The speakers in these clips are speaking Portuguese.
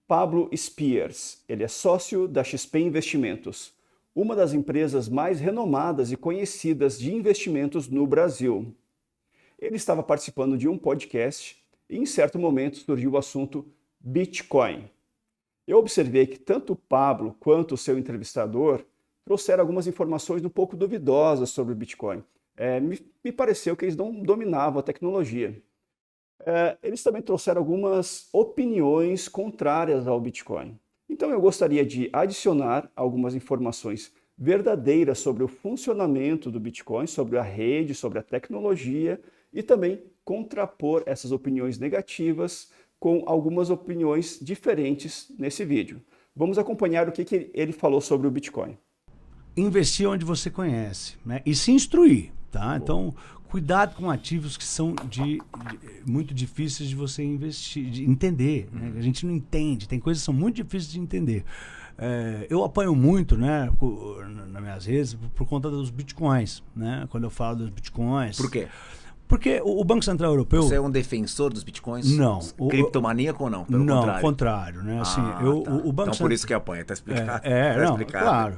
Pablo Spears. Ele é sócio da XP Investimentos, uma das empresas mais renomadas e conhecidas de investimentos no Brasil. Ele estava participando de um podcast e, em certo momento, surgiu o assunto Bitcoin. Eu observei que tanto o Pablo quanto o seu entrevistador trouxeram algumas informações um pouco duvidosas sobre o Bitcoin. Me pareceu que eles não dominavam a tecnologia. Eles também trouxeram algumas opiniões contrárias ao Bitcoin. Então eu gostaria de adicionar algumas informações verdadeiras sobre o funcionamento do Bitcoin, sobre a rede, sobre a tecnologia e também contrapor essas opiniões negativas com algumas opiniões diferentes nesse vídeo. Vamos acompanhar o que ele falou sobre o Bitcoin. Investir onde você conhece, né? E se instruir, tá? Então, cuidado com ativos que são muito difíceis de você investir, de entender, né? A gente não entende, tem coisas que são muito difíceis de entender. Eu apanho muito, né, nas minhas redes, por conta dos bitcoins, né? Quando eu falo dos bitcoins. Por quê? Porque o Banco Central Europeu... Você é um defensor dos bitcoins? Não. Criptomaníaco ou não? Pelo não, contrário, né? Assim, tá. o Banco Então por isso que apanha, tá explicado. Tá não, explicado. Claro.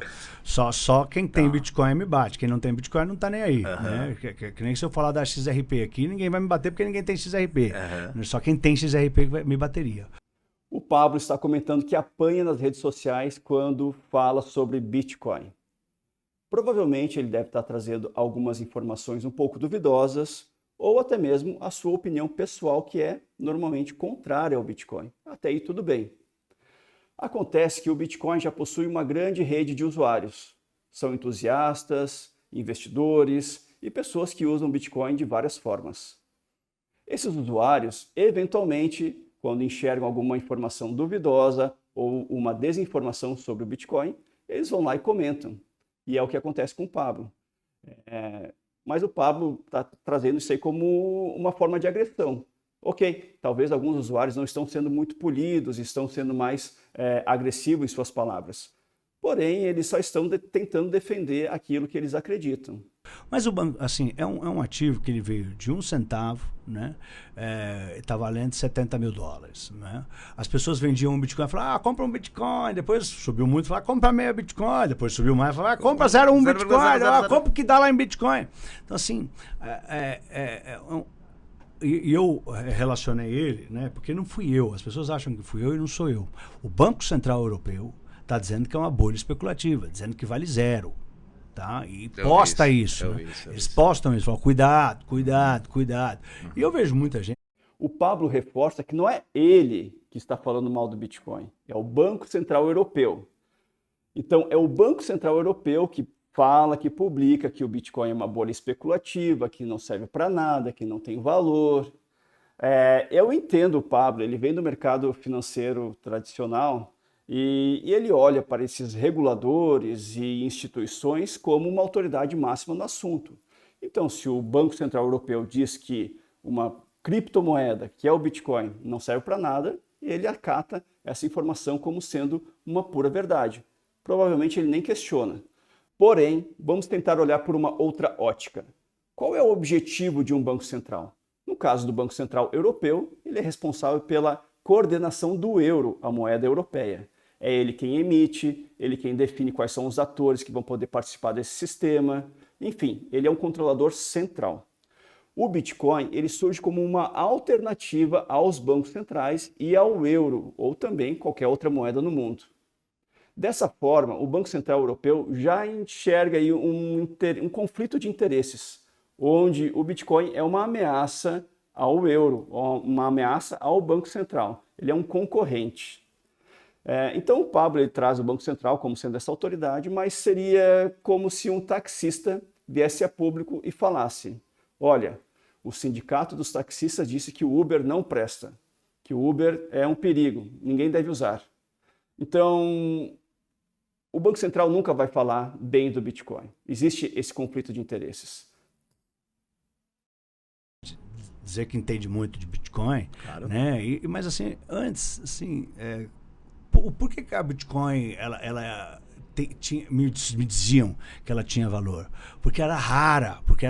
Só quem tem Bitcoin me bate. Quem não tem Bitcoin não tá nem aí. Né? Que nem se eu falar da XRP aqui, ninguém vai me bater porque ninguém tem XRP. Só quem tem XRP me bateria. O Pablo está comentando que apanha nas redes sociais quando fala sobre Bitcoin. Provavelmente ele deve estar trazendo algumas informações um pouco duvidosas, ou até mesmo a sua opinião pessoal, que é normalmente contrária ao Bitcoin. Até aí tudo bem. Acontece que o Bitcoin já possui uma grande rede de usuários. São entusiastas, investidores e pessoas que usam Bitcoin de várias formas. Esses usuários, eventualmente, quando enxergam alguma informação duvidosa ou uma desinformação sobre o Bitcoin, eles vão lá e comentam. E é o que acontece com o Pablo. Mas o Pablo está trazendo isso aí como uma forma de agressão. Ok, talvez alguns usuários não estão sendo muito polidos, estão sendo mais agressivos em suas palavras. Porém, eles só estão tentando defender aquilo que eles acreditam. Mas o banco, assim, é um ativo que ele veio de 1 centavo, né? Está valendo 70 mil dólares. Né? As pessoas vendiam um Bitcoin e falavam, compra um Bitcoin, depois subiu muito, falavam, compra meio Bitcoin, depois subiu mais, falavam, compra 0,1 Bitcoin, compra o que dá lá em Bitcoin. Então, assim, e eu relacionei ele, né? Porque não fui eu, as pessoas acham que fui eu e não sou eu. O Banco Central Europeu está dizendo que é uma bolha especulativa, dizendo que vale 0. Tá? E posta isso. Né? Eles postam isso, falam, cuidado. E eu vejo muita gente. O Pablo reforça que não é ele que está falando mal do Bitcoin, é o Banco Central Europeu. Então, é o Banco Central Europeu que fala, que publica que o Bitcoin é uma bolha especulativa, que não serve para nada, que não tem valor. Eu entendo o Pablo, ele vem do mercado financeiro tradicional e ele olha para esses reguladores e instituições como uma autoridade máxima no assunto. Então, se o Banco Central Europeu diz que uma criptomoeda, que é o Bitcoin, não serve para nada, ele acata essa informação como sendo uma pura verdade. Provavelmente ele nem questiona. Porém, vamos tentar olhar por uma outra ótica. Qual é o objetivo de um banco central? No caso do Banco Central Europeu, ele é responsável pela coordenação do euro, a moeda europeia. É ele quem emite, ele quem define quais são os atores que vão poder participar desse sistema. Enfim, ele é um controlador central. O Bitcoin ele surge como uma alternativa aos bancos centrais e ao euro, ou também qualquer outra moeda no mundo. Dessa forma, o Banco Central Europeu já enxerga aí um conflito de interesses, onde o Bitcoin é uma ameaça ao euro, uma ameaça ao Banco Central. Ele é um concorrente. Então o Pablo ele traz o Banco Central como sendo essa autoridade, mas seria como se um taxista viesse a público e falasse, olha, o sindicato dos taxistas disse que o Uber não presta, que o Uber é um perigo, ninguém deve usar. Então, o Banco Central nunca vai falar bem do Bitcoin. Existe esse conflito de interesses. Dizer que entende muito de Bitcoin, claro. Né? Mas assim, antes, assim, por que a Bitcoin, me diziam que ela tinha valor? Porque era rara. Porque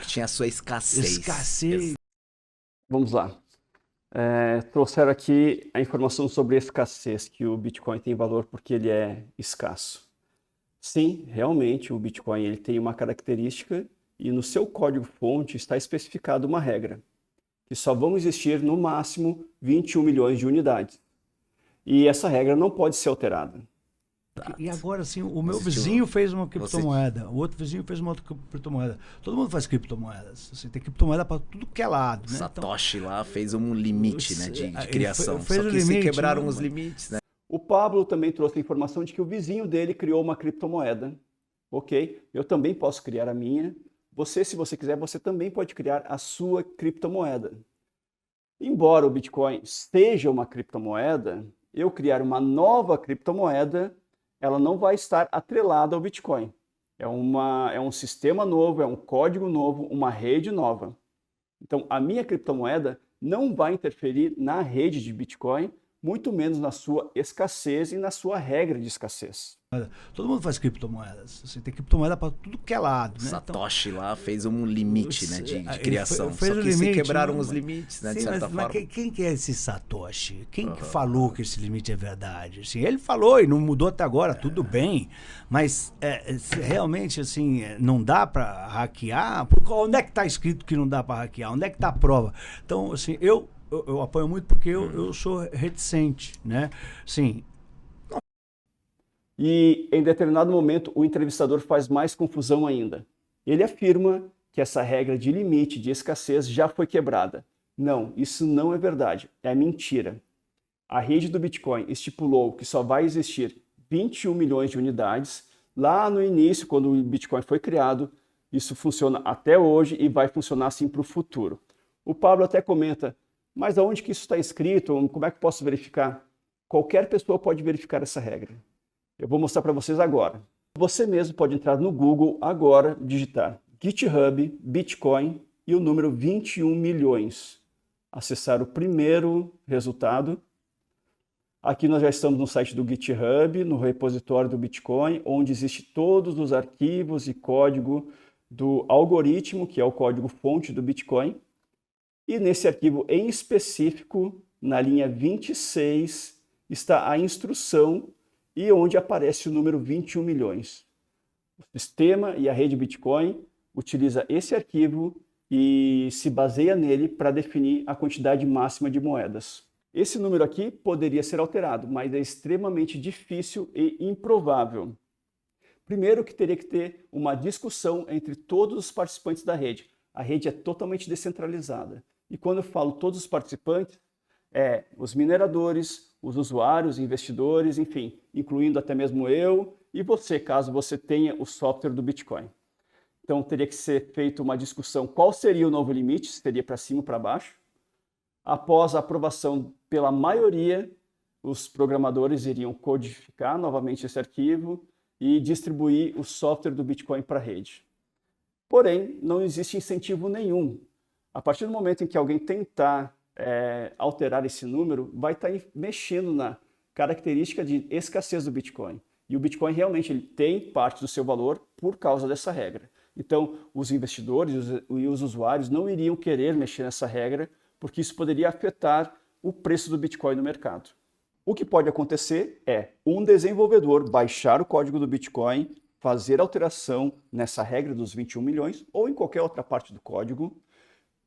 tinha a sua escassez. Vamos lá. Trouxeram aqui a informação sobre a escassez, que o Bitcoin tem valor porque ele é escasso. Sim, realmente o Bitcoin ele tem uma característica e no seu código-fonte está especificada uma regra, que só vão existir no máximo 21 milhões de unidades. E essa regra não pode ser alterada. E agora, assim, o meu vizinho fez uma criptomoeda, o outro vizinho fez uma outra criptomoeda. Todo mundo faz criptomoedas. Assim, tem criptomoeda para tudo que é lado. Né? Satoshi lá fez um limite, né, de criação. Fez Só o que se limite, quebraram né, os mano? limites, né? O Pablo também trouxe a informação de que o vizinho dele criou uma criptomoeda. Ok, eu também posso criar a minha. Você, se você quiser, você também pode criar a sua criptomoeda. Embora o Bitcoin seja uma criptomoeda, eu criar uma nova criptomoeda, ela não vai estar atrelada ao Bitcoin. É um sistema novo, é um código novo, uma rede nova. Então, a minha criptomoeda não vai interferir na rede de Bitcoin, muito menos na sua escassez e na sua regra de escassez. Todo mundo faz criptomoedas. Assim, tem criptomoeda para tudo que é lado. Né? Satoshi lá fez um limite, né, de criação. Fez Só o que se limite, quebraram né, os mano? limites, né, de Sim, certa mas forma. quem que é esse Satoshi? Quem que falou que esse limite é verdade? Assim, ele falou e não mudou até agora, tudo bem. Mas realmente, assim, não dá para hackear? Onde é que está escrito que não dá para hackear? Onde é que está a prova? Então, assim, eu apoio muito porque eu sou reticente, né? Sim. E em determinado momento o entrevistador faz mais confusão ainda. Ele afirma que essa regra de limite de escassez já foi quebrada. Não, isso não é verdade, é mentira. A rede do Bitcoin estipulou que só vai existir 21 milhões de unidades. Lá no início, quando o Bitcoin foi criado, isso funciona até hoje e vai funcionar assim para o futuro. O Pablo até comenta, mas aonde que isso está escrito? Como é que eu posso verificar? Qualquer pessoa pode verificar essa regra. Eu vou mostrar para vocês agora. Você mesmo pode entrar no Google agora, digitar GitHub, Bitcoin e o número 21 milhões. Acessar o primeiro resultado. Aqui nós já estamos no site do GitHub, no repositório do Bitcoin, onde existem todos os arquivos e código do algoritmo, que é o código-fonte do Bitcoin. E nesse arquivo em específico, na linha 26, está a instrução e onde aparece o número 21 milhões. O sistema e a rede Bitcoin utiliza esse arquivo e se baseia nele para definir a quantidade máxima de moedas. Esse número aqui poderia ser alterado, mas é extremamente difícil e improvável. Primeiro que teria que ter uma discussão entre todos os participantes da rede. A rede é totalmente descentralizada. E quando eu falo todos os participantes, os mineradores, os usuários, investidores, enfim, incluindo até mesmo eu e você, caso você tenha o software do Bitcoin. Então teria que ser feita uma discussão qual seria o novo limite, se seria para cima ou para baixo. Após a aprovação pela maioria, os programadores iriam codificar novamente esse arquivo e distribuir o software do Bitcoin para a rede. Porém, não existe incentivo nenhum. A partir do momento em que alguém tentar alterar esse número, vai estar mexendo na característica de escassez do Bitcoin. E o Bitcoin realmente ele tem parte do seu valor por causa dessa regra. Então, os investidores e os usuários não iriam querer mexer nessa regra, porque isso poderia afetar o preço do Bitcoin no mercado. O que pode acontecer é um desenvolvedor baixar o código do Bitcoin, fazer alteração nessa regra dos 21 milhões ou em qualquer outra parte do código,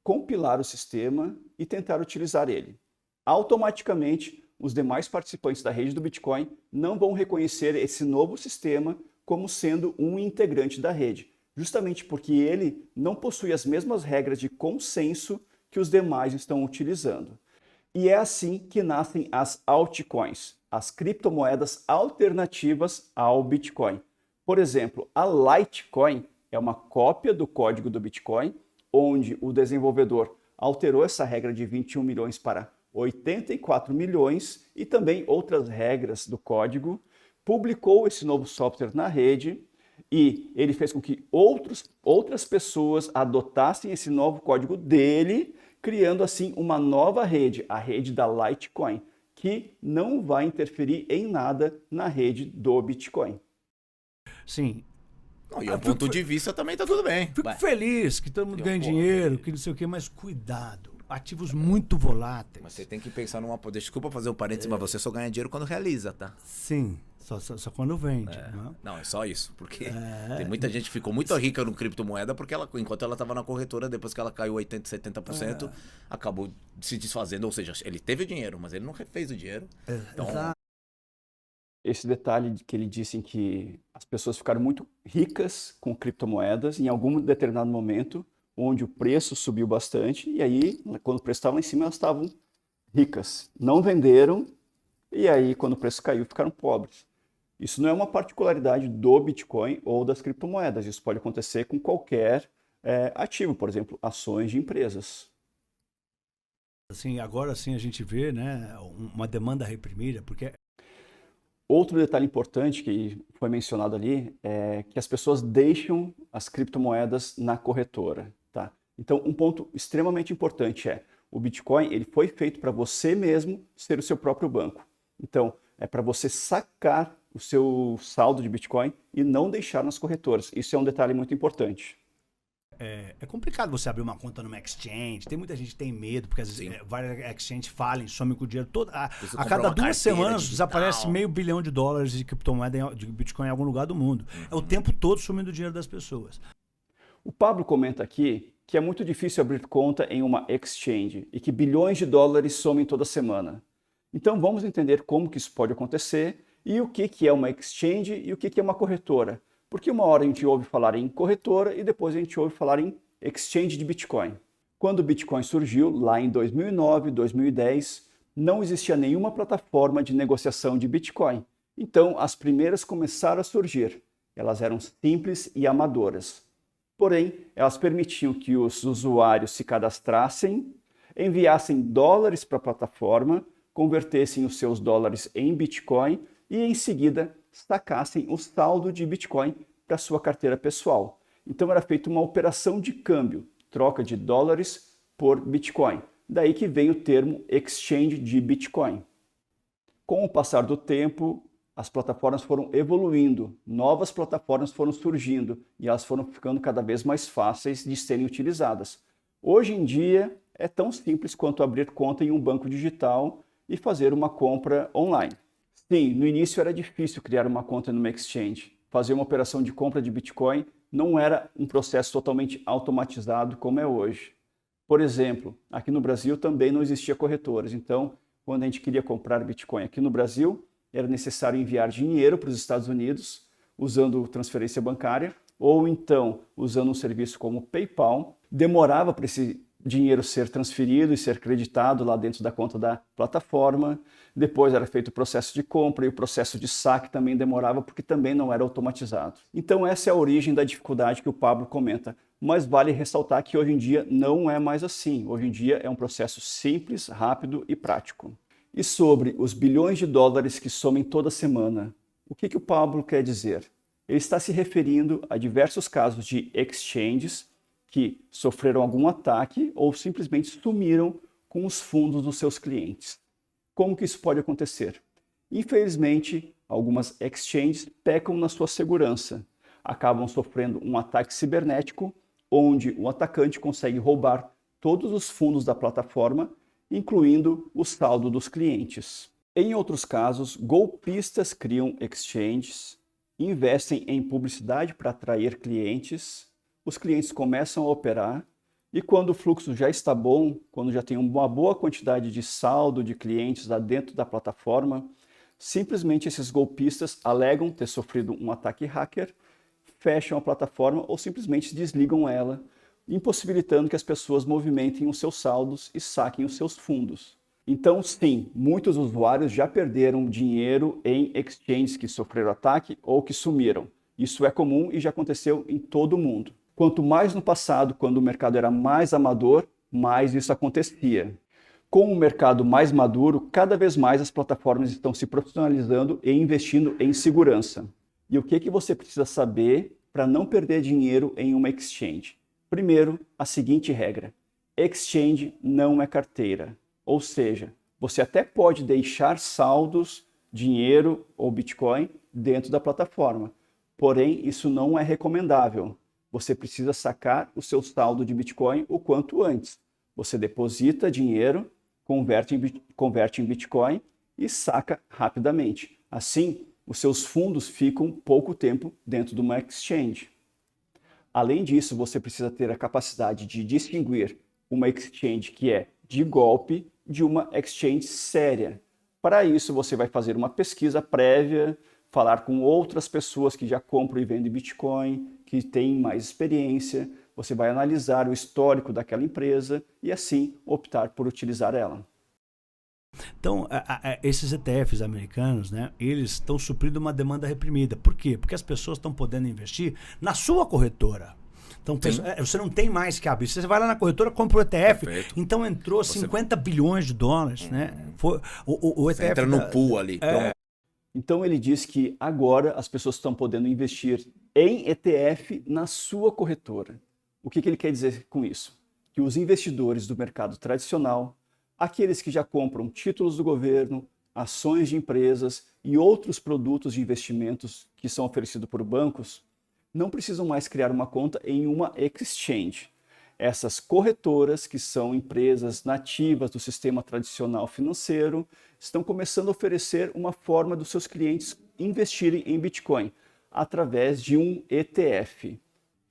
compilar o sistema e tentar utilizar ele. Automaticamente, os demais participantes da rede do Bitcoin não vão reconhecer esse novo sistema como sendo um integrante da rede, justamente porque ele não possui as mesmas regras de consenso que os demais estão utilizando. E é assim que nascem as altcoins, as criptomoedas alternativas ao Bitcoin. Por exemplo, a Litecoin é uma cópia do código do Bitcoin, onde o desenvolvedor alterou essa regra de 21 milhões para 84 milhões e também outras regras do código, publicou esse novo software na rede e ele fez com que outras pessoas adotassem esse novo código dele, criando assim uma nova rede, a rede da Litecoin, que não vai interferir em nada na rede do Bitcoin. Sim. Não, e ao ponto de vista também tá tudo bem. Fico feliz que todo mundo ganha dinheiro, que não sei o quê, mas cuidado. ativos muito voláteis. Mas você tem que pensar numa... Desculpa fazer um parênteses, mas você só ganha dinheiro quando realiza, tá? Sim, só quando vende. Não, é só isso. Porque tem muita gente que ficou muito rica no criptomoeda porque enquanto ela estava na corretora, depois que ela caiu 80%, 70%, acabou se desfazendo. Ou seja, ele teve o dinheiro, mas ele não refez o dinheiro. Então, esse detalhe que ele disse em que as pessoas ficaram muito ricas com criptomoedas em algum determinado momento, onde o preço subiu bastante, e aí, quando o preço estava lá em cima, elas estavam ricas. Não venderam, e aí, quando o preço caiu, ficaram pobres. Isso não é uma particularidade do Bitcoin ou das criptomoedas. Isso pode acontecer com qualquer ativo, por exemplo, ações de empresas. Assim, agora sim a gente vê, né, uma demanda reprimida, porque Outro detalhe importante que foi mencionado ali é que as pessoas deixam as criptomoedas na corretora, tá? Então, um ponto extremamente importante é o Bitcoin, ele foi feito para você mesmo ser o seu próprio banco. Então, é para você sacar o seu saldo de Bitcoin e não deixar nas corretoras. Isso é um detalhe muito importante. é complicado você abrir uma conta numa exchange. Tem muita gente que tem medo, porque às vezes várias exchanges falem, somem com o dinheiro todo. A cada 2 semanas digital. desaparece $500 milhão de criptomoeda de Bitcoin em algum lugar do mundo. É o tempo todo sumindo o dinheiro das pessoas. O Pablo comenta aqui que é muito difícil abrir conta em uma exchange e que bilhões de dólares somem toda semana. Então vamos entender como que isso pode acontecer e o que é uma exchange e o que é uma corretora. Porque uma hora a gente ouve falar em corretora e depois a gente ouve falar em exchange de Bitcoin. Quando o Bitcoin surgiu, lá em 2009, 2010, não existia nenhuma plataforma de negociação de Bitcoin. Então, as primeiras começaram a surgir. Elas eram simples e amadoras. Porém, elas permitiam que os usuários se cadastrassem, enviassem dólares para a plataforma, convertessem os seus dólares em Bitcoin e, em seguida, sacassem o saldo de Bitcoin para sua carteira pessoal. Então era feita uma operação de câmbio, troca de dólares por Bitcoin. Daí que vem o termo exchange de Bitcoin. Com o passar do tempo, as plataformas foram evoluindo, novas plataformas foram surgindo e elas foram ficando cada vez mais fáceis de serem utilizadas. Hoje em dia é tão simples quanto abrir conta em um banco digital e fazer uma compra online. Sim, no início era difícil criar uma conta numa exchange. Fazer uma operação de compra de Bitcoin não era um processo totalmente automatizado como é hoje. Por exemplo, aqui no Brasil também não existia corretoras. Então, quando a gente queria comprar Bitcoin aqui no Brasil, era necessário enviar dinheiro para os Estados Unidos usando transferência bancária ou então usando um serviço como PayPal. Demorava para esse dinheiro ser transferido e ser creditado lá dentro da conta da plataforma. Depois era feito o processo de compra e o processo de saque também demorava porque também não era automatizado. Então essa é a origem da dificuldade que o Pablo comenta. Mas vale ressaltar que hoje em dia não é mais assim. Hoje em dia é um processo simples, rápido e prático. E sobre os bilhões de dólares que somem toda semana, o que o Pablo quer dizer? Ele está se referindo a diversos casos de exchanges que sofreram algum ataque ou simplesmente sumiram com os fundos dos seus clientes. Como que isso pode acontecer? Infelizmente, algumas exchanges pecam na sua segurança, acabam sofrendo um ataque cibernético, onde o atacante consegue roubar todos os fundos da plataforma, incluindo o saldo dos clientes. Em outros casos, golpistas criam exchanges, investem em publicidade para atrair clientes, os clientes começam a operar e quando o fluxo já está bom, quando já tem uma boa quantidade de saldo de clientes lá dentro da plataforma, simplesmente esses golpistas alegam ter sofrido um ataque hacker, fecham a plataforma ou simplesmente desligam ela, impossibilitando que as pessoas movimentem os seus saldos e saquem os seus fundos. Então, sim, muitos usuários já perderam dinheiro em exchanges que sofreram ataque ou que sumiram. Isso é comum e já aconteceu em todo o mundo. Quanto mais no passado, quando o mercado era mais amador, mais isso acontecia. Com o mercado mais maduro, cada vez mais as plataformas estão se profissionalizando e investindo em segurança. E o que você precisa saber para não perder dinheiro em uma exchange? Primeiro, a seguinte regra: exchange não é carteira. Ou seja, você até pode deixar saldos, dinheiro ou Bitcoin dentro da plataforma. Porém, isso não é recomendável. Você precisa sacar o seu saldo de Bitcoin o quanto antes. Você deposita dinheiro, converte em Bitcoin e saca rapidamente. Assim, os seus fundos ficam pouco tempo dentro de uma exchange. Além disso, você precisa ter a capacidade de distinguir uma exchange que é de golpe de uma exchange séria. Para isso, você vai fazer uma pesquisa prévia, falar com outras pessoas que já compram e vendem Bitcoin, que têm mais experiência. Você vai analisar o histórico daquela empresa e assim optar por utilizar ela. Então, esses ETFs americanos, né, eles estão suprindo uma demanda reprimida. Por quê? Porque as pessoas estão podendo investir na sua corretora. Então, você não tem mais que abrir. Você vai lá na corretora, compra o ETF. Perfeito. Então, entrou 50 bilhões de dólares. Né? Foi, o ETF entra no pool ali. Então, ele diz que agora as pessoas estão podendo investir em ETF na sua corretora. O que ele quer dizer com isso? Que os investidores do mercado tradicional, aqueles que já compram títulos do governo, ações de empresas e outros produtos de investimentos que são oferecidos por bancos, não precisam mais criar uma conta em uma exchange. Essas corretoras, que são empresas nativas do sistema tradicional financeiro, estão começando a oferecer uma forma dos seus clientes investirem em Bitcoin através de um ETF,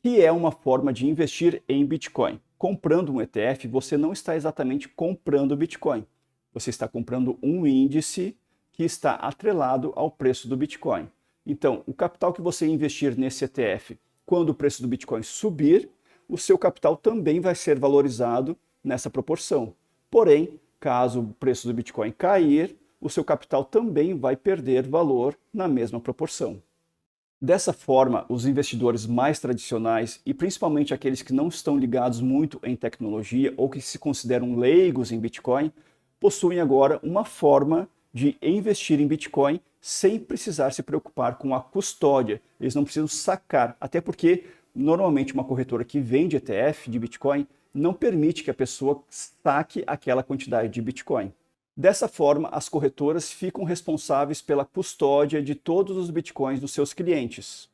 que é uma forma de investir em Bitcoin. Comprando um ETF, você não está exatamente comprando Bitcoin. Você está comprando um índice que está atrelado ao preço do Bitcoin. Então, o capital que você investir nesse ETF, quando o preço do Bitcoin subir, o seu capital também vai ser valorizado nessa proporção. Porém, caso o preço do Bitcoin cair, o seu capital também vai perder valor na mesma proporção. Dessa forma, os investidores mais tradicionais e principalmente aqueles que não estão ligados muito em tecnologia ou que se consideram leigos em Bitcoin, possuem agora uma forma de investir em Bitcoin sem precisar se preocupar com a custódia. Eles não precisam sacar, até porque normalmente uma corretora que vende ETF de Bitcoin não permite que a pessoa saque aquela quantidade de Bitcoin. Dessa forma, as corretoras ficam responsáveis pela custódia de todos os Bitcoins dos seus clientes,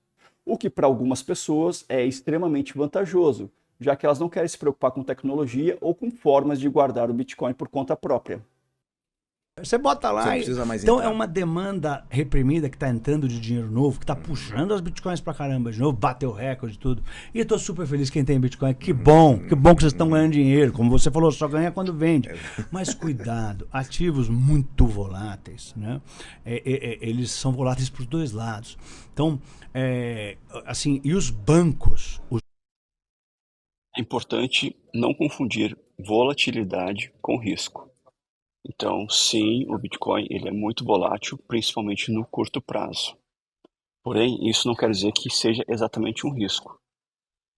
o que para algumas pessoas é extremamente vantajoso, já que elas não querem se preocupar com tecnologia ou com formas de guardar o Bitcoin por conta própria. Você bota lá. Você não precisa mais Então entrar. é uma demanda reprimida que está entrando de dinheiro novo, que está puxando as bitcoins pra caramba de novo, bateu recorde e tudo. E eu tô super feliz quem tem bitcoin. Que bom que vocês estão ganhando dinheiro. Como você falou, só ganha quando vende. Mas cuidado, ativos muito voláteis, né? Eles são voláteis para os dois lados. Então, assim, e os bancos? É importante não confundir volatilidade com risco. Então, sim, o Bitcoin ele é muito volátil, principalmente no curto prazo. Porém, isso não quer dizer que seja exatamente um risco.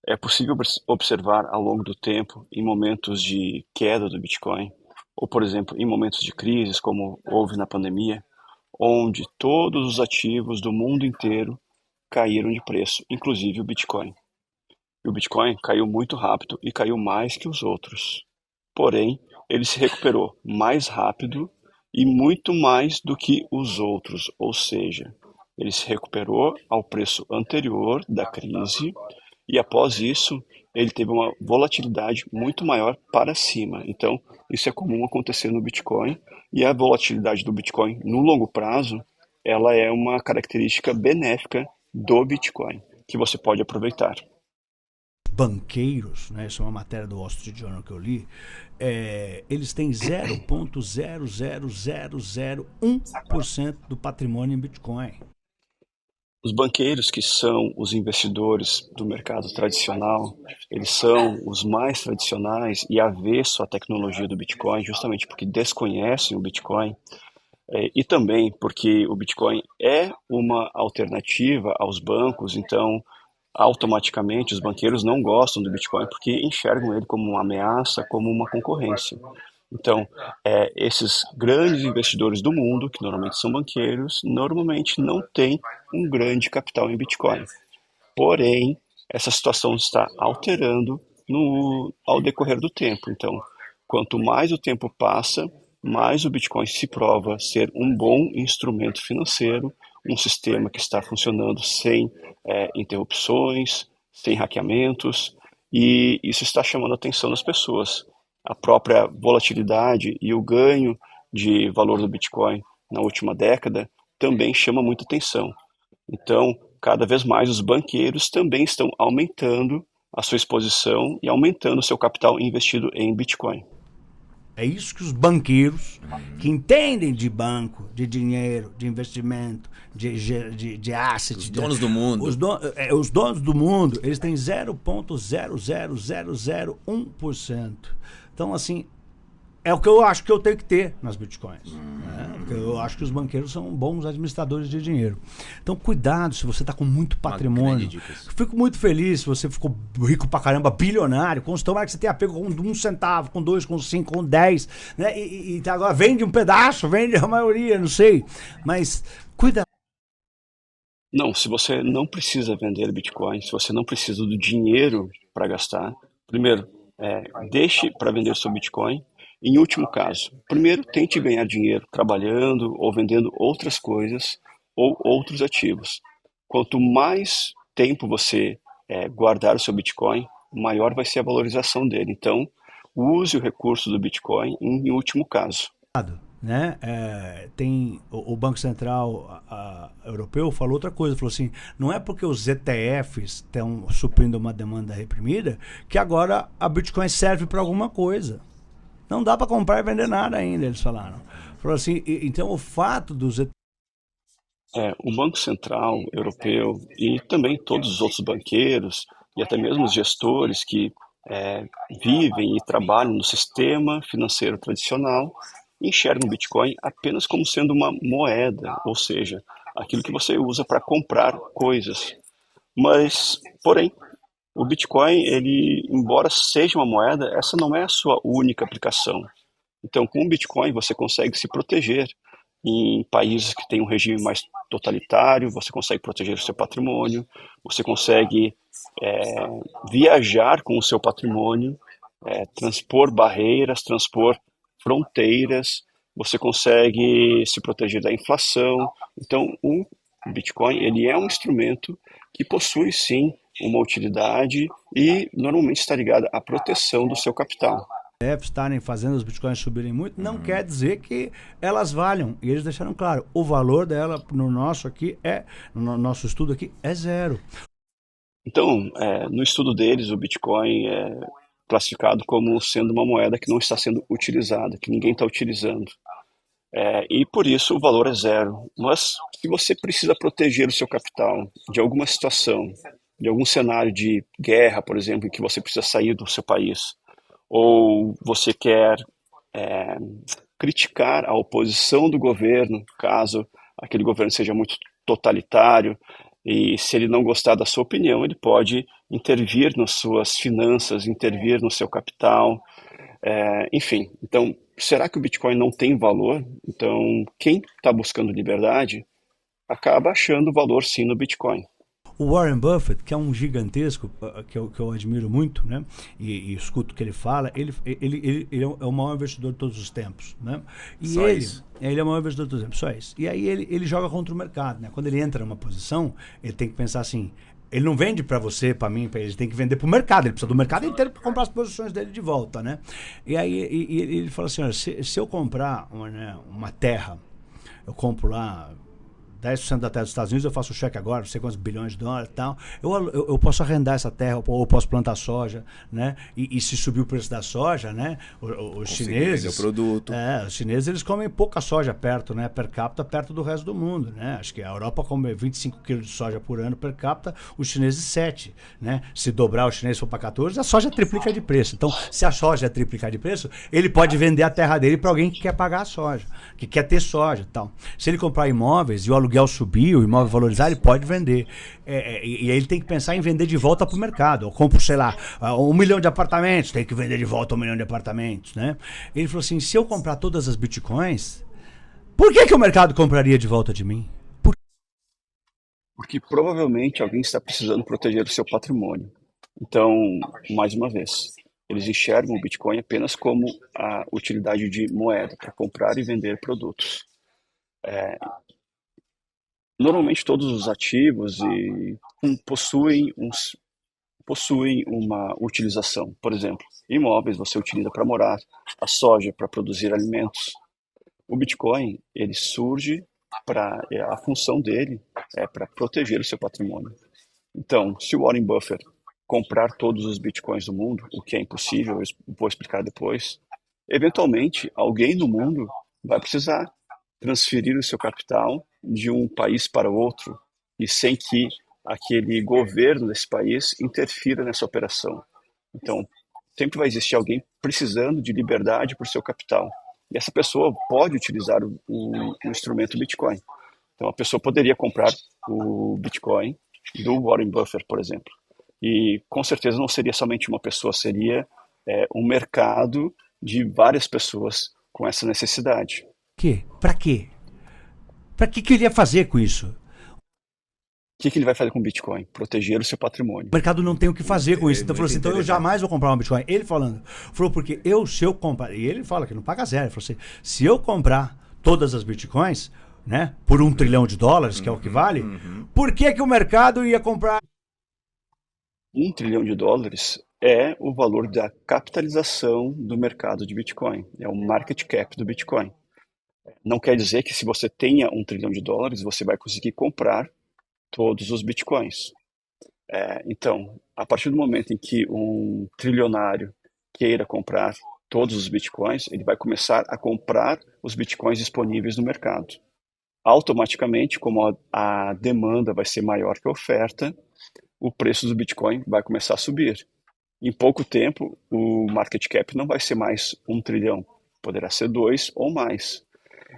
É possível observar ao longo do tempo, em momentos de queda do Bitcoin, ou, por exemplo, em momentos de crises, como houve na pandemia, onde todos os ativos do mundo inteiro caíram de preço, inclusive o Bitcoin. E o Bitcoin caiu muito rápido e caiu mais que os outros. Porém, ele se recuperou mais rápido e muito mais do que os outros, ou seja, ele se recuperou ao preço anterior da crise e após isso ele teve uma volatilidade muito maior para cima. Então, isso é comum acontecer no Bitcoin e a volatilidade do Bitcoin no longo prazo, ela é uma característica benéfica do Bitcoin que você pode aproveitar. Banqueiros, né? Isso é uma matéria do Wall Street Journal que eu li, eles têm 0,00001% do patrimônio em Bitcoin. Os banqueiros, que são os investidores do mercado tradicional, eles são os mais tradicionais e avesso à tecnologia do Bitcoin, justamente porque desconhecem o Bitcoin, e também porque o Bitcoin é uma alternativa aos bancos, então automaticamente os banqueiros não gostam do Bitcoin porque enxergam ele como uma ameaça, como uma concorrência. Então, esses grandes investidores do mundo, que normalmente são banqueiros, normalmente não têm um grande capital em Bitcoin. Porém, essa situação está alterando ao decorrer do tempo. Então, quanto mais o tempo passa, mais o Bitcoin se prova ser um bom instrumento financeiro, um sistema que está funcionando sem interrupções, sem hackeamentos, e isso está chamando a atenção das pessoas. a própria volatilidade e o ganho de valor do Bitcoin na última década também chama muita atenção. Então, cada vez mais os banqueiros também estão aumentando a sua exposição e aumentando o seu capital investido em Bitcoin. É isso que os banqueiros, que entendem de banco, de dinheiro, de investimento, de asset... Os donos do mundo. Os donos do mundo, eles têm 0,00001%. Então, assim, é o que eu acho que eu tenho que ter nas bitcoins. Né? Porque eu acho que os banqueiros são bons administradores de dinheiro. Então, cuidado se você está com muito patrimônio. Fico muito feliz se você ficou rico pra caramba, bilionário. Tomara que você tenha pego com 1 centavo, com 2, com 5, com 10. Né? E agora vende um pedaço, vende a maioria, não sei. Mas cuidado. Não, se você não precisa vender Bitcoin, se você não precisa do dinheiro para gastar, primeiro, deixe para vender seu Bitcoin. Em último caso, primeiro tente ganhar dinheiro trabalhando ou vendendo outras coisas ou outros ativos. Quanto mais tempo você guardar o seu Bitcoin, maior vai ser a valorização dele. Então, use o recurso do Bitcoin em último caso. Né? Tem o Banco Central Europeu falou outra coisa, falou assim, não é porque os ETFs estão suprindo uma demanda reprimida que agora a Bitcoin serve para alguma coisa. Não dá para comprar e vender nada ainda, eles falaram. Falou assim, então o fato dos o Banco Central Europeu e também todos os outros banqueiros e até mesmo os gestores que vivem e trabalham no sistema financeiro tradicional enxergam o Bitcoin apenas como sendo uma moeda, ou seja, aquilo que você usa para comprar coisas. Mas, porém, o Bitcoin, ele, embora seja uma moeda, essa não é a sua única aplicação. Então, com o Bitcoin, você consegue se proteger em países que têm um regime mais totalitário, você consegue proteger o seu patrimônio, você consegue viajar com o seu patrimônio, transpor barreiras, transpor fronteiras, você consegue se proteger da inflação. Então, o Bitcoin, ele é um instrumento que possui, sim, uma utilidade e normalmente está ligada à proteção do seu capital. Estarem fazendo os bitcoins subirem muito, não quer dizer que elas valham. E eles deixaram claro, o valor dela no nosso estudo aqui é 0. Então, no estudo deles, o Bitcoin é classificado como sendo uma moeda que não está sendo utilizada, que ninguém está utilizando. E por isso o valor é 0. Mas se você precisa proteger o seu capital de alguma situação, de algum cenário de guerra, por exemplo, em que você precisa sair do seu país, ou você quer criticar a oposição do governo, caso aquele governo seja muito totalitário, e se ele não gostar da sua opinião, ele pode intervir nas suas finanças, intervir no seu capital, enfim. Então, será que o Bitcoin não tem valor? Então, quem está buscando liberdade acaba achando valor sim no Bitcoin. O Warren Buffett, que é um gigantesco, que eu admiro muito, né? E escuto o que ele fala, ele é o maior investidor de todos os tempos, né? E só isso? Ele é o maior investidor de todos os tempos, só isso. E aí ele joga contra o mercado, né? Quando ele entra numa posição, ele tem que pensar assim, ele não vende para você, para mim, ele tem que vender para o mercado, ele precisa do mercado inteiro para comprar as posições dele de volta, né? E aí ele fala assim, olha, se eu comprar uma terra, eu compro lá 10% da terra dos Estados Unidos, eu faço o cheque agora, não sei quantos bilhões de dólares e tal. Eu posso arrendar essa terra, ou posso plantar soja, né? E se subir o preço da soja, né? Os chineses... O produto. Os chineses, eles comem pouca soja perto, né? Per capita, perto do resto do mundo, né? Acho que a Europa come 25 quilos de soja por ano per capita, os chineses 7, né? Se dobrar o chinês for para 14, a soja triplica de preço. Então, se a soja triplicar de preço, ele pode vender a terra dele para alguém que quer pagar a soja, que quer ter soja e tal. Se ele comprar imóveis e o aluguel subir, o imóvel valorizar, ele pode vender. E aí ele tem que pensar em vender de volta para o mercado. Eu compro, sei lá, 1 milhão de apartamentos, tem que vender de volta 1 milhão de apartamentos, né? Ele falou assim, se eu comprar todas as bitcoins, por que o mercado compraria de volta de mim? Porque provavelmente alguém está precisando proteger o seu patrimônio. Então, mais uma vez, eles enxergam o Bitcoin apenas como a utilidade de moeda para comprar e vender produtos. Normalmente todos os ativos possuem possuem uma utilização. Por exemplo, imóveis você utiliza para morar, a soja para produzir alimentos. O Bitcoin, ele surge a função dele é para proteger o seu patrimônio. Então, se o Warren Buffett comprar todos os Bitcoins do mundo, o que é impossível, eu vou explicar depois, eventualmente alguém no mundo vai precisar transferir o seu capital de um país para outro e sem que aquele governo desse país interfira nessa operação. Então, sempre vai existir alguém precisando de liberdade por seu capital. E essa pessoa pode utilizar o instrumento Bitcoin. Então, a pessoa poderia comprar o Bitcoin do Warren Buffett, por exemplo. E, com certeza, não seria somente uma pessoa, seria um mercado de várias pessoas com essa necessidade. Para quê? Para que ele ia fazer com isso? O que ele vai fazer com o Bitcoin? Proteger o seu patrimônio. O mercado não tem o que fazer com isso. Então falou assim, então eu jamais vou comprar um Bitcoin. Ele falou, porque se eu comprar, e ele fala que não paga zero, ele falou assim, se eu comprar todas as Bitcoins, né, por $1 trilhão, que é o que vale, por que o mercado ia comprar? $1 trilhão é o valor da capitalização do mercado de Bitcoin, é o market cap do Bitcoin. Não quer dizer que se você tenha $1 trilhão, você vai conseguir comprar todos os Bitcoins. Então, a partir do momento em que um trilionário queira comprar todos os Bitcoins, ele vai começar a comprar os Bitcoins disponíveis no mercado. Automaticamente, como a demanda vai ser maior que a oferta, o preço do Bitcoin vai começar a subir. Em pouco tempo, o market cap não vai ser mais $1 trilhão, poderá ser 2 ou mais.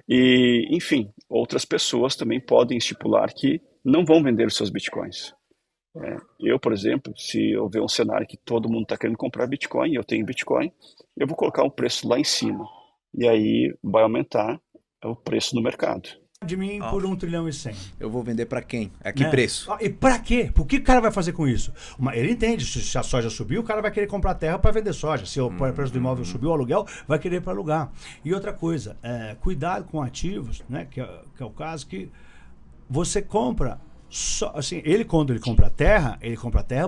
E, enfim, outras pessoas também podem estipular que não vão vender os seus Bitcoins. Eu, por exemplo, se eu ver um cenário que todo mundo está querendo comprar Bitcoin e eu tenho Bitcoin, eu vou colocar um preço lá em cima. E aí vai aumentar o preço no mercado. De mim por $1 trilhão. Eu vou vender para quem? A que preço? E para quê? Por que o cara vai fazer com isso? Ele entende, se a soja subir, o cara vai querer comprar terra para vender soja. Se o preço do imóvel subir, o aluguel vai querer para alugar. E outra coisa, cuidado com ativos, né, que é o caso que você compra. Assim, quando ele compra terra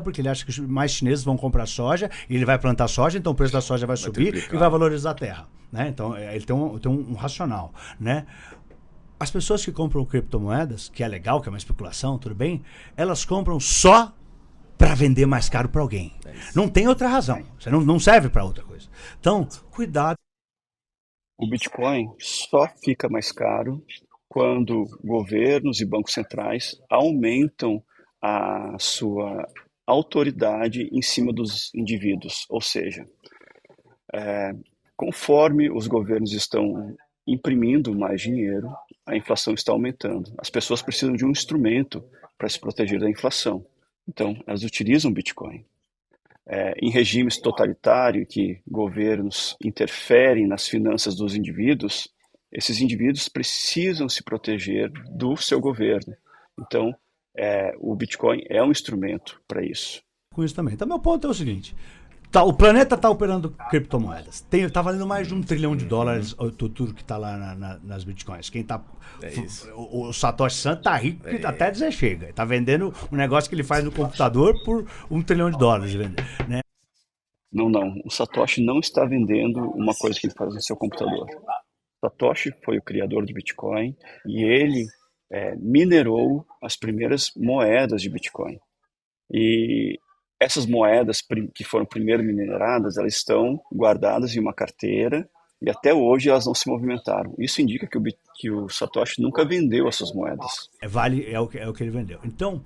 porque ele acha que mais chineses vão comprar soja e ele vai plantar soja, então o preço da soja vai subir triplicar. E vai valorizar a terra, né? Então ele tem um racional, né? As pessoas que compram criptomoedas, que é legal, que é uma especulação, tudo bem, elas compram só para vender mais caro para alguém. Não tem outra razão. Você não serve para outra coisa. Então, cuidado. O Bitcoin só fica mais caro quando governos e bancos centrais aumentam a sua autoridade em cima dos indivíduos. Ou seja, conforme os governos estão imprimindo mais dinheiro, a inflação está aumentando. As pessoas precisam de um instrumento para se proteger da inflação. Então, elas utilizam Bitcoin. Em regimes totalitários, que governos interferem nas finanças dos indivíduos, esses indivíduos precisam se proteger do seu governo. Então, o Bitcoin é um instrumento para isso. Com isso também. Então, meu ponto é o seguinte. O planeta está operando criptomoedas. Está valendo mais de $1 trilhão tudo que está lá nas bitcoins. Quem tá. O Satoshi Son tá rico até dizer chega. Está vendendo um negócio que ele faz no computador por $1 trilhão, né? Não. O Satoshi não está vendendo uma coisa que ele faz no seu computador. Satoshi foi o criador do Bitcoin e ele minerou as primeiras moedas de Bitcoin. E essas moedas que foram primeiro mineradas, elas estão guardadas em uma carteira e até hoje elas não se movimentaram. Isso indica que o Satoshi nunca vendeu essas moedas. É o que ele vendeu. Então,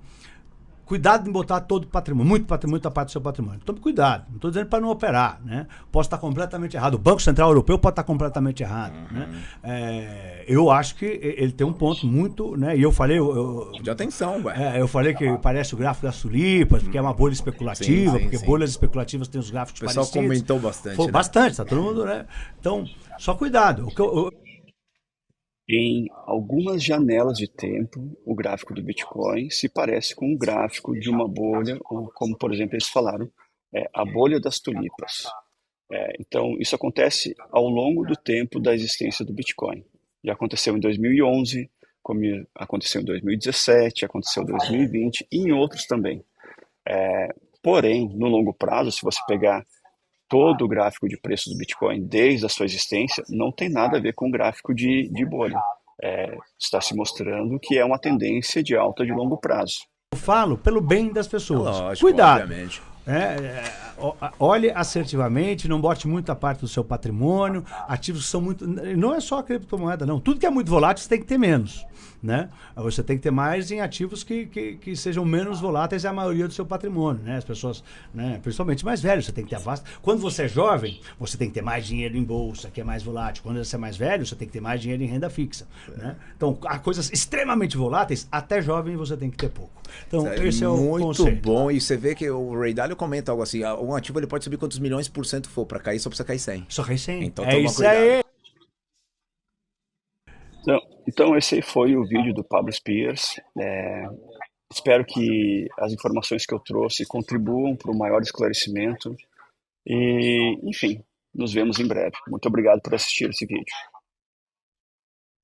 cuidado em botar todo o patrimônio, muita parte do seu patrimônio. Tome cuidado, não estou dizendo para não operar, né? Posso estar completamente errado. O Banco Central Europeu pode estar completamente errado, né? Eu acho que ele tem um ponto muito, né? E eu falei... De atenção, ué. Eu falei que parece o gráfico das tulipas, porque é uma bolha especulativa, porque bolhas especulativas têm os gráficos parecidos. O pessoal comentou bastante, né? Bastante, tá todo mundo, né? Então, só cuidado. Em algumas janelas de tempo, o gráfico do Bitcoin se parece com o gráfico de uma bolha, como, por exemplo, eles falaram, a bolha das tulipas. Então, isso acontece ao longo do tempo da existência do Bitcoin. Já aconteceu em 2011, como aconteceu em 2017, aconteceu em 2020 e em outros também. Porém, no longo prazo, se você pegar todo o gráfico de preço do Bitcoin desde a sua existência, não tem nada a ver com o gráfico de bolha. Está se mostrando que é uma tendência de alta de longo prazo. Eu falo pelo bem das pessoas. Lógico, Cuidado. obviamente. Olhe assertivamente, não bote muita parte do seu patrimônio, ativos que são muito. Não é só a criptomoeda, não. Tudo que é muito volátil você tem que ter menos. Né? Você tem que ter mais em ativos que sejam menos voláteis, é a maioria do seu patrimônio. Né? As pessoas, né? Principalmente mais velhos, você tem que ter a vasta. Quando você é jovem, você tem que ter mais dinheiro em bolsa, que é mais volátil. Quando você é mais velho, você tem que ter mais dinheiro em renda fixa. Né? Então, há coisas extremamente voláteis, até jovem você tem que ter pouco. Então, esse é o muito conceito. bom. E você vê que o Ray Dalio comenta algo assim: um ativo ele pode subir quantos milhões por cento for, para cair só precisa cair 100. Só cai 100. Então, é toma isso cuidado. aí. Então, esse aí foi o vídeo do Pablo Spears. Espero que as informações que eu trouxe contribuam para o maior esclarecimento. E, enfim, nos vemos em breve. Muito obrigado por assistir esse vídeo.